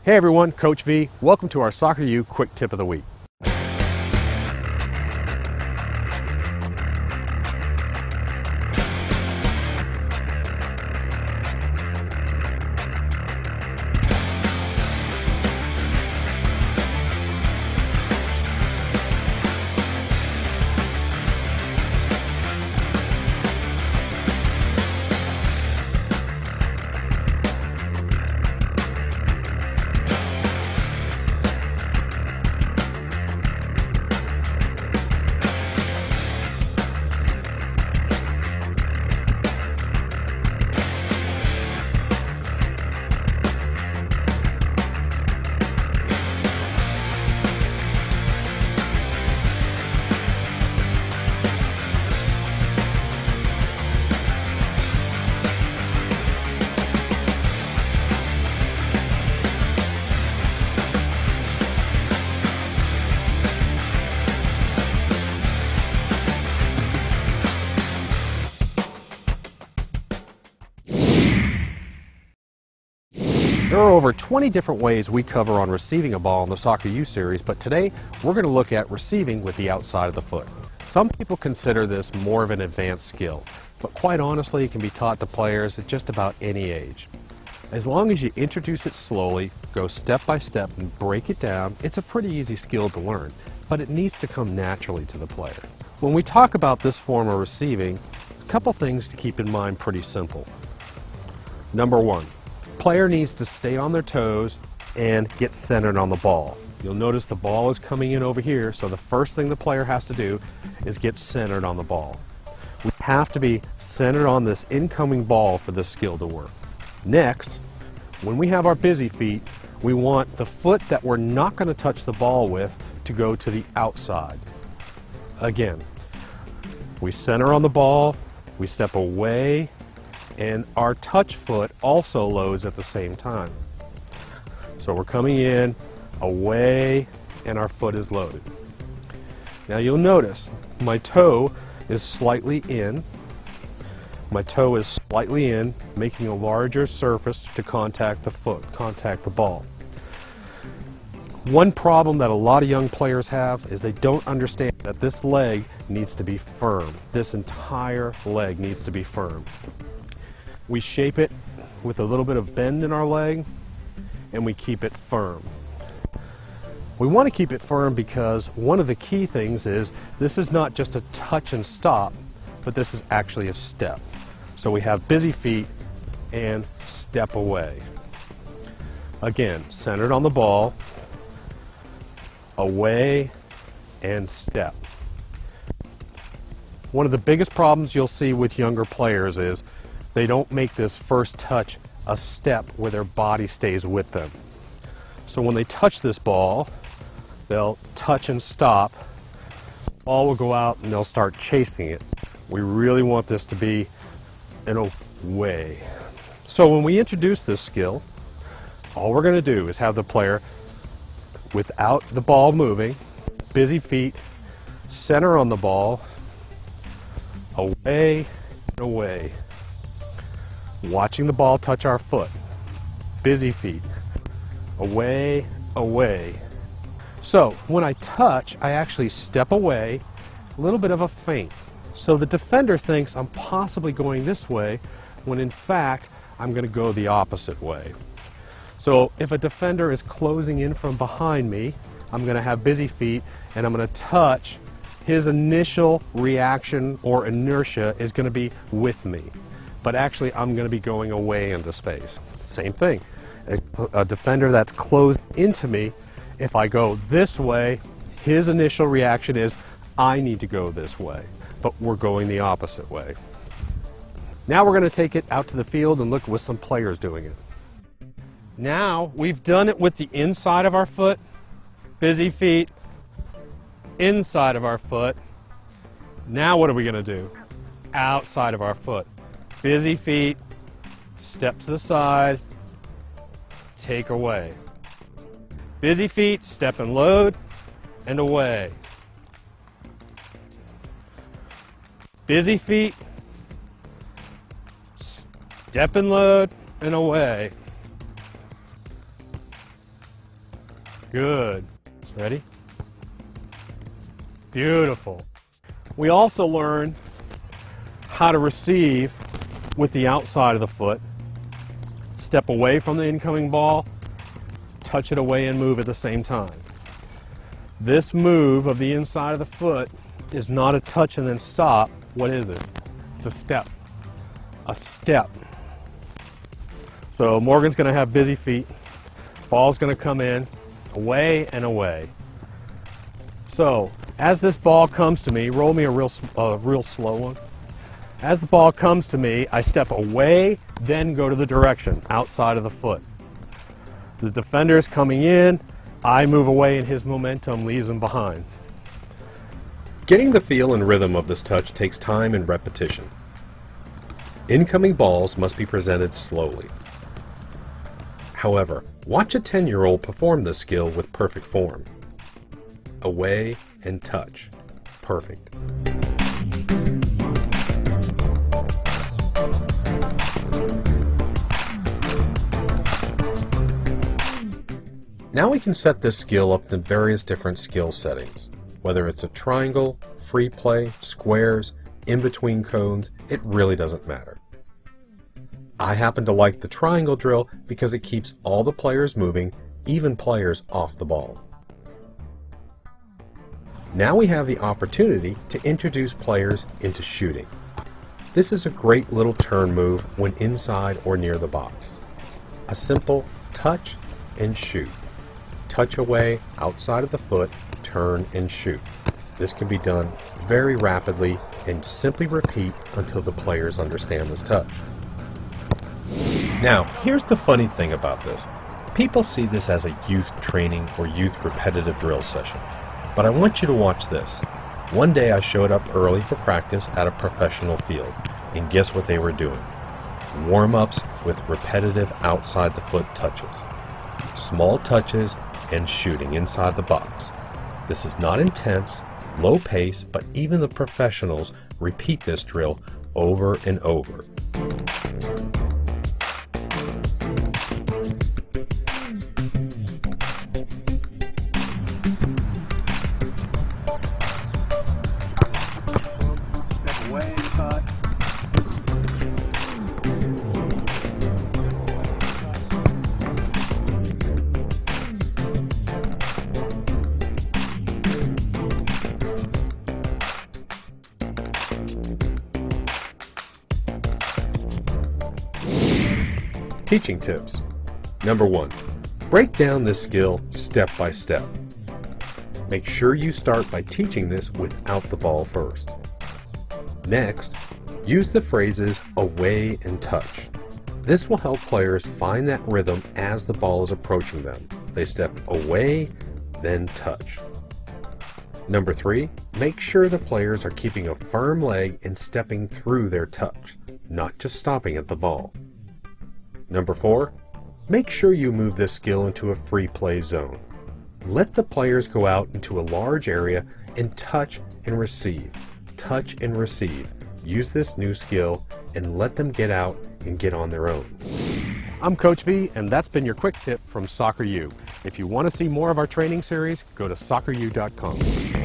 Hey everyone, Coach V. Welcome to our Soccer U Quick Tip of the Week. There are over 20 different ways we cover on receiving a ball in the Soccer U series, but today we're going to look at receiving with the outside of the foot. Some people consider this more of an advanced skill, but quite honestly it can be taught to players at just about any age. As long as you introduce it slowly, go step by step and break it down, it's a pretty easy skill to learn, but it needs to come naturally to the player. When we talk about this form of receiving, a couple things to keep in mind pretty simple. Number one, player needs to stay on their toes and get centered on the ball. You'll notice the ball is coming in over here, so the first thing the player has to do is get centered on the ball. We have to be centered on this incoming ball for this skill to work. Next, when we have our busy feet, we want the foot that we're not going to touch the ball with to go to the outside. Again, we center on the ball, we step away, and our touch foot also loads at the same time. So we're coming in, away, and our foot is loaded. Now you'll notice my toe is slightly in. My toe is slightly in, making a larger surface to contact the foot, contact the ball. One problem that a lot of young players have is they don't understand that this leg needs to be firm. This entire leg needs to be firm. We shape it with a little bit of bend in our leg, and we keep it firm. We want to keep it firm because one of the key things is this is not just a touch and stop, but this is actually a step. So we have busy feet and step away. Again, centered on the ball, away, and step. One of the biggest problems you'll see with younger players is they don't make this first touch a step where their body stays with them. So when they touch this ball, they'll touch and stop. The ball will go out and they'll start chasing it. We really want this to be an away. So when we introduce this skill, all we're going to do is have the player, without the ball moving, busy feet, center on the ball, away and away. Watching the ball touch our foot, busy feet, away, away. So when I touch, I actually step away, a little bit of a feint. So the defender thinks I'm possibly going this way, when in fact I'm going to go the opposite way. So if a defender is closing in from behind me, I'm going to have busy feet and I'm going to touch. His initial reaction or inertia is going to be with me. But actually I'm going to be going away into space. Same thing. A defender that's closed into me, if I go this way, his initial reaction is, I need to go this way. But we're going the opposite way. Now we're going to take it out to the field and look with some players doing it. Now we've done it with the inside of our foot, busy feet, inside of our foot. Now what are we going to do? Outside of our foot. Busy feet, step to the side, take away. Busy feet, step and load, and away. Busy feet, step and load, and away. Good. Ready? Beautiful. We also learn how to receive with the outside of the foot. Step away from the incoming ball, touch it away and move at the same time. This move of the inside of the foot is not a touch and then stop. What is it? It's a step. A step. So Morgan's going to have busy feet. Ball's going to come in, away and away. So as this ball comes to me, roll me a real slow one. As the ball comes to me, I step away, then go to the direction, outside of the foot. The defender is coming in, I move away and his momentum leaves him behind. Getting the feel and rhythm of this touch takes time and repetition. Incoming balls must be presented slowly. However, watch a 10-year-old perform this skill with perfect form. Away and touch. Perfect. Now we can set this skill up in various different skill settings. Whether it's a triangle, free play, squares, in between cones, it really doesn't matter. I happen to like the triangle drill because it keeps all the players moving, even players off the ball. Now we have the opportunity to introduce players into shooting. This is a great little turn move when inside or near the box. A simple touch and shoot. Touch away, outside of the foot, turn and shoot. This can be done very rapidly and simply repeat until the players understand this touch. Now, here's the funny thing about this. People see this as a youth training or youth repetitive drill session. But I want you to watch this. One day I showed up early for practice at a professional field, and guess what they were doing? Warm-ups with repetitive outside the foot touches. Small touches and shooting inside the box. This is not intense, low pace, but even the professionals repeat this drill over and over. Teaching tips. Number 1. Break down this skill step by step. Make sure you start by teaching this without the ball first. Next, use the phrases away and touch. This will help players find that rhythm as the ball is approaching them. They step away, then touch. Number 3, make sure the players are keeping a firm leg and stepping through their touch, not just stopping at the ball. Number 4, make sure you move this skill into a free play zone. Let the players go out into a large area and touch and receive. Touch and receive. Use this new skill and let them get out and get on their own. I'm Coach V, and that's been your quick tip from Soccer U. If you want to see more of our training series, go to socceru.com.